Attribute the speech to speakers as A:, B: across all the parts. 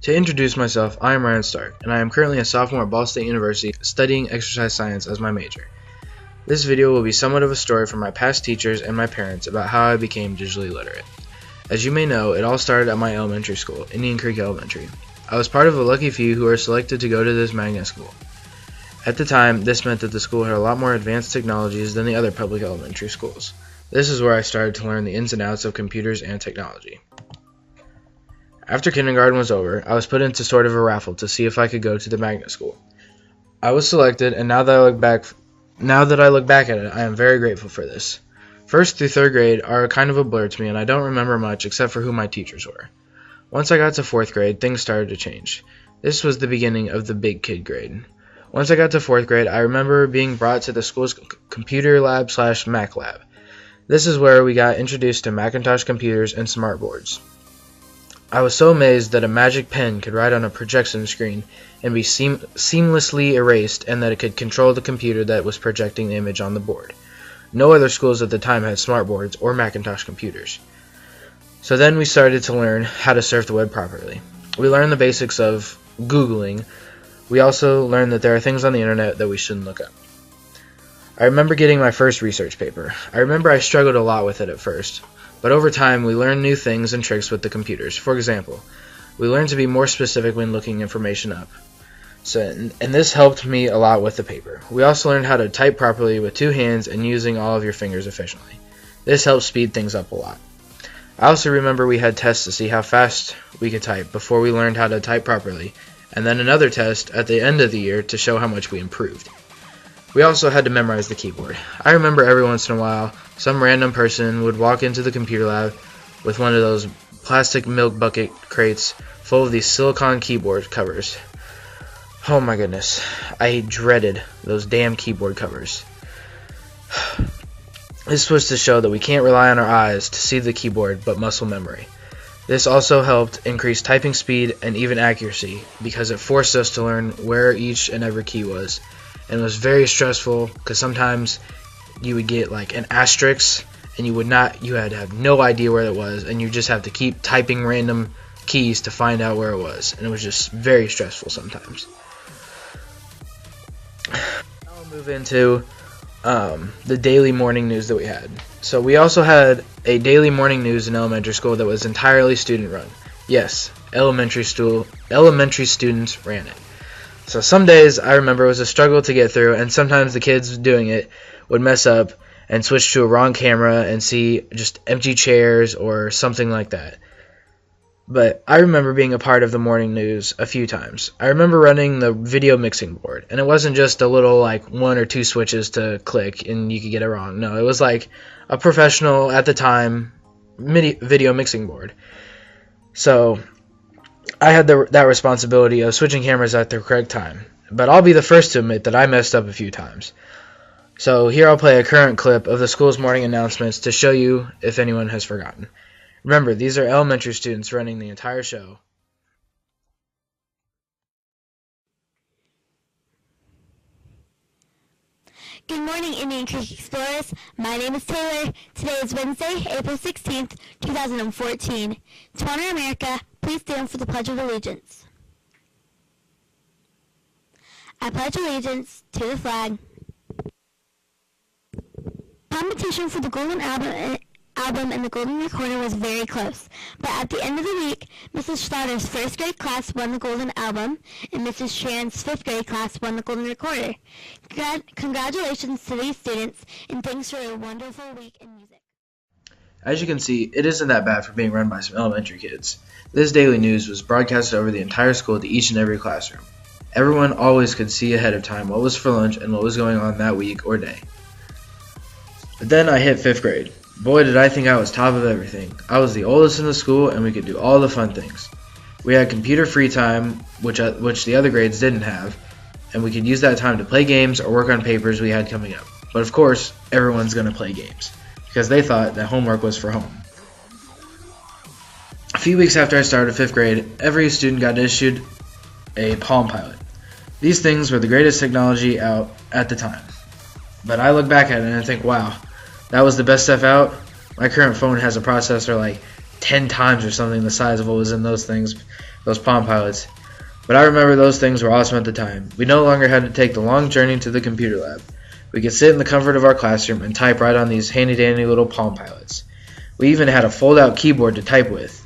A: To introduce myself, I am Ryan Stark, and I am currently a sophomore at Ball State University studying exercise science as my major. This video will be somewhat of a story from my past teachers and my parents about how I became digitally literate. As you may know, it all started at my elementary school, Indian Creek Elementary. I was part of a lucky few who were selected to go to this magnet school. At the time, this meant that the school had a lot more advanced technologies than the other public elementary schools. This is where I started to learn the ins and outs of computers and technology. After kindergarten was over, I was put into sort of a raffle to see if I could go to the magnet school. I was selected, and now that I look back at it, I am very grateful for this. First through third grade are kind of a blur to me, and I don't remember much except for who my teachers were. Once I got to fourth grade, things started to change. This was the beginning of the big kid grade. Once I got to fourth grade, I remember being brought to the school's computer lab / Mac lab. This is where we got introduced to Macintosh computers and smart boards. I was so amazed that a magic pen could write on a projection screen and be seamlessly erased, and that it could control the computer that was projecting the image on the board. No other schools at the time had smart boards or Macintosh computers. So then we started to learn how to surf the web properly. We learned the basics of Googling. We also learned that there are things on the internet that we shouldn't look up. I remember getting my first research paper. I remember I struggled a lot with it at first. But over time, we learned new things and tricks with the computers. For example, we learned to be more specific when looking information up. And this helped me a lot with the paper. We also learned how to type properly with two hands and using all of your fingers efficiently. This helped speed things up a lot. I also remember we had tests to see how fast we could type before we learned how to type properly, and then another test at the end of the year to show how much we improved. We also had to memorize the keyboard. I remember every once in a while, some random person would walk into the computer lab with one of those plastic milk bucket crates full of these silicone keyboard covers. Oh my goodness, I dreaded those damn keyboard covers. This was to show that we can't rely on our eyes to see the keyboard, but muscle memory. This also helped increase typing speed and even accuracy, because it forced us to learn where each and every key was. And it was very stressful because sometimes you would get like an asterisk and you had to have no idea where it was, and you just have to keep typing random keys to find out where it was, and it was just very stressful sometimes. I'll move into the daily morning news that we had. So we also had a daily morning news in elementary school that was entirely student run. Yes, elementary students ran it. So some days I remember it was a struggle to get through, and sometimes the kids doing it would mess up and switch to a wrong camera and see just empty chairs or something like that. But I remember being a part of the morning news a few times. I remember running the video mixing board, and it wasn't just a little like 1 or 2 switches to click and you could get it wrong. No, it was like a professional at the time video mixing board. So I had that responsibility of switching cameras at the correct time, but I'll be the first to admit that I messed up a few times. So here I'll play a current clip of the school's morning announcements to show you if anyone has forgotten. Remember, these are elementary students running the entire show.
B: Good morning, Indian Creek Explorers. My name is Taylor. Today is Wednesday, April 16th, 2014. To honor America, please stand for the Pledge of Allegiance. I pledge allegiance to the flag. Competition for the Golden Album and the Golden Recorder was very close, but at the end of the week, Mrs. Schlotter's first grade class won the Golden Album, and Mrs. Strand's fifth grade class won the Golden Recorder. Congratulations to these students, and thanks for a wonderful week in music.
A: As you can see, it isn't that bad for being run by some elementary kids. This daily news was broadcasted over the entire school to each and every classroom. Everyone always could see ahead of time what was for lunch and what was going on that week or day. But then I hit 5th grade. Boy, did I think I was top of everything. I was the oldest in the school, and we could do all the fun things. We had computer free time, which the other grades didn't have, and we could use that time to play games or work on papers we had coming up. But of course, everyone's going to play games, because they thought that homework was for home. A few weeks after I started 5th grade, every student got issued a Palm Pilot. These things were the greatest technology out at the time. But I look back at it and I think, wow, that was the best stuff out. My current phone has a processor like 10 times or something the size of what was in those things. those Palm Pilots. But I remember those things were awesome at the time. We no longer had to take the long journey to the computer lab. We could sit in the comfort of our classroom and type right on these handy-dandy little Palm Pilots. We even had a fold-out keyboard to type with.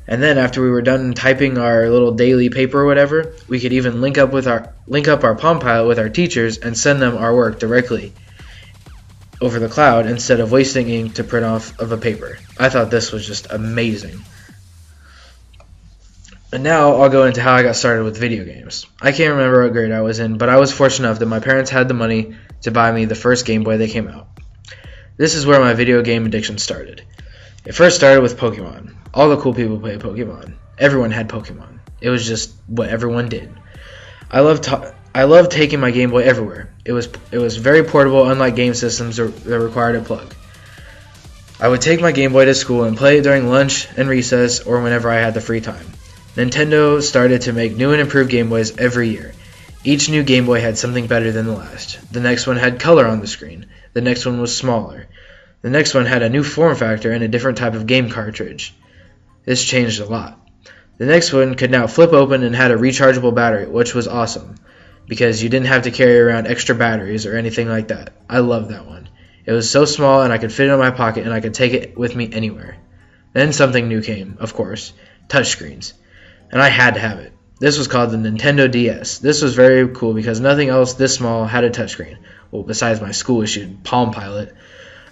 A: And then after we were done typing our little daily paper or whatever, we could even link up our Palm Pilot with our teachers and send them our work directly over the cloud instead of wasting ink to print off of a paper. I thought this was just amazing. And now I'll go into how I got started with video games. I can't remember what grade I was in, but I was fortunate enough that my parents had the money to buy me the first Game Boy that came out. This is where my video game addiction started. It first started with Pokemon. All the cool people played Pokemon. Everyone had Pokemon. It was just what everyone did. I loved taking my Game Boy everywhere. It was very portable, unlike game systems that required a plug. I would take my Game Boy to school and play it during lunch and recess or whenever I had the free time. Nintendo started to make new and improved Game Boys every year. Each new Game Boy had something better than the last. The next one had color on the screen. The next one was smaller. The next one had a new form factor and a different type of game cartridge. This changed a lot. The next one could now flip open and had a rechargeable battery, which was awesome, because you didn't have to carry around extra batteries or anything like that. I loved that one. It was so small and I could fit it in my pocket and I could take it with me anywhere. Then something new came, of course, touchscreens. And I had to have it. This was called the Nintendo DS. This was very cool because nothing else this small had a touchscreen. Well, besides my school-issued Palm Pilot.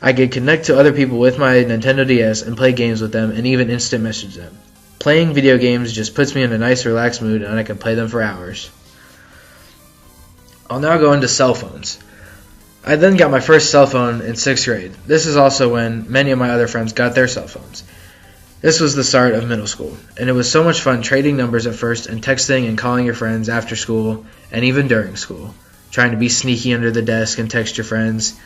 A: I could connect to other people with my Nintendo DS and play games with them and even instant message them. Playing video games just puts me in a nice relaxed mood and I can play them for hours. I'll now go into cell phones. I then got my first cell phone in 6th grade. This is also when many of my other friends got their cell phones. This was the start of middle school, and it was so much fun trading numbers at first and texting and calling your friends after school and even during school, trying to be sneaky under the desk and text your friends.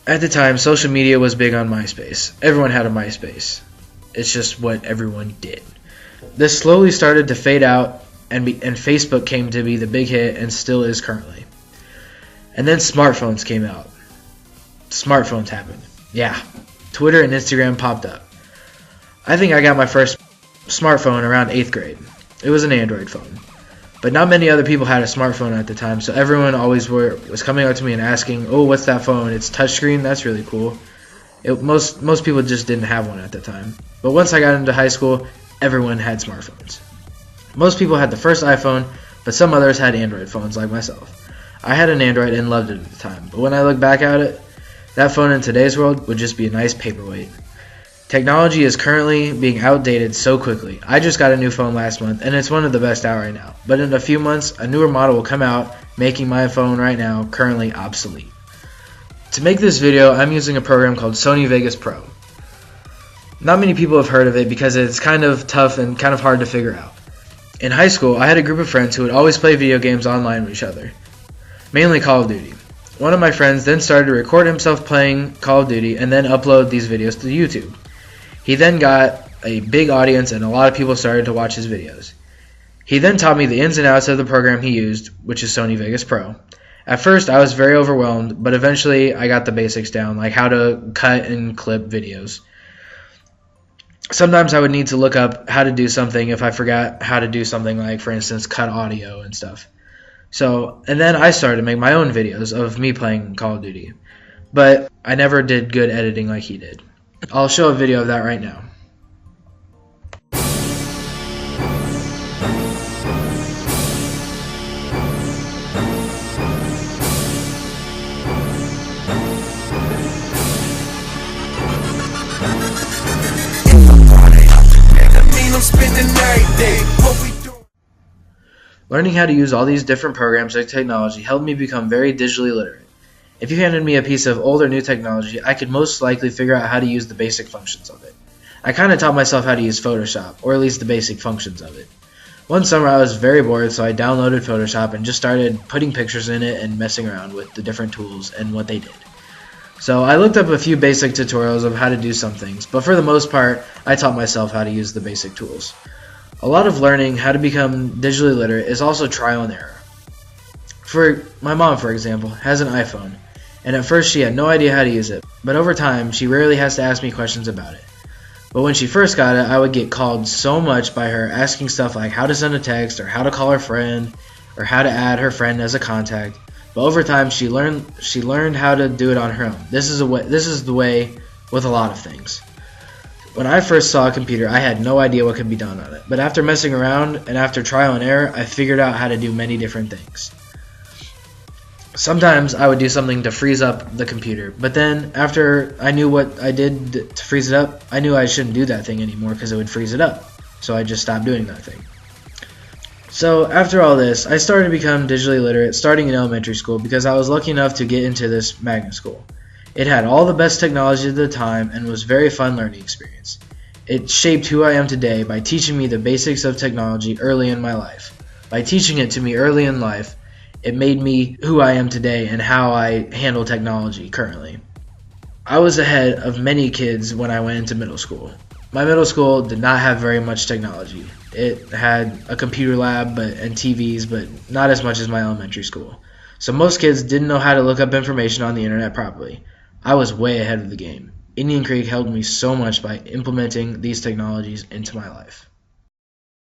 A: At the time, social media was big on MySpace. Everyone had a MySpace. It's just what everyone did. This slowly started to fade out, and Facebook came to be the big hit and still is currently. And then smartphones came out. Smartphones happened. Yeah, Twitter and Instagram popped up. I think I got my first smartphone around 8th grade. It was an Android phone. But not many other people had a smartphone at the time, so everyone always was coming up to me and asking, "Oh, what's that phone? It's touchscreen? That's really cool." Most people just didn't have one at the time. But once I got into high school, everyone had smartphones. Most people had the first iPhone, but some others had Android phones like myself. I had an Android and loved it at the time, but when I look back at it, that phone in today's world would just be a nice paperweight. Technology is currently being outdated so quickly. I just got a new phone last month, and it's one of the best out right now. But in a few months, a newer model will come out, making my phone right now currently obsolete. To make this video, I'm using a program called Sony Vegas Pro. Not many people have heard of it because it's kind of tough and kind of hard to figure out. In high school, I had a group of friends who would always play video games online with each other, mainly Call of Duty. One of my friends then started to record himself playing Call of Duty and then upload these videos to YouTube. He then got a big audience and a lot of people started to watch his videos. He then taught me the ins and outs of the program he used, which is Sony Vegas Pro. At first I was very overwhelmed, but eventually I got the basics down, like how to cut and clip videos. Sometimes I would need to look up how to do something if I forgot how to do something, like for instance cut audio and stuff. And then I started to make my own videos of me playing Call of Duty, but I never did good editing like he did. I'll show a video of that right now. Learning how to use all these different programs and technology helped me become very digitally literate. If you handed me a piece of old or new technology, I could most likely figure out how to use the basic functions of it. I kind of taught myself how to use Photoshop, or at least the basic functions of it. One summer I was very bored, so I downloaded Photoshop and just started putting pictures in it and messing around with the different tools and what they did. So I looked up a few basic tutorials of how to do some things, but for the most part, I taught myself how to use the basic tools. A lot of learning how to become digitally literate is also trial and error. My mom, for example, has an iPhone, and at first she had no idea how to use it, but over time she rarely has to ask me questions about it. But when she first got it, I would get called so much by her asking stuff like how to send a text or how to call her friend or how to add her friend as a contact. But over time, she learned how to do it on her own. This is the way with a lot of things. When I first saw a computer, I had no idea what could be done on it. But after messing around and after trial and error, I figured out how to do many different things. Sometimes I would do something to freeze up the computer, but then after I knew what I did to freeze it up, I knew I shouldn't do that thing anymore because it would freeze it up. So I just stopped doing that thing. So after all this, I started to become digitally literate starting in elementary school because I was lucky enough to get into this magnet school. It had all the best technology at the time and was a very fun learning experience. It shaped who I am today by teaching me the basics of technology early in my life. By teaching it to me early in life, it made me who I am today and how I handle technology currently. I was ahead of many kids when I went into middle school. My middle school did not have very much technology. It had a computer lab and TVs, but not as much as my elementary school. So most kids didn't know how to look up information on the internet properly. I was way ahead of the game. Indian Creek helped me so much by implementing these technologies into my life.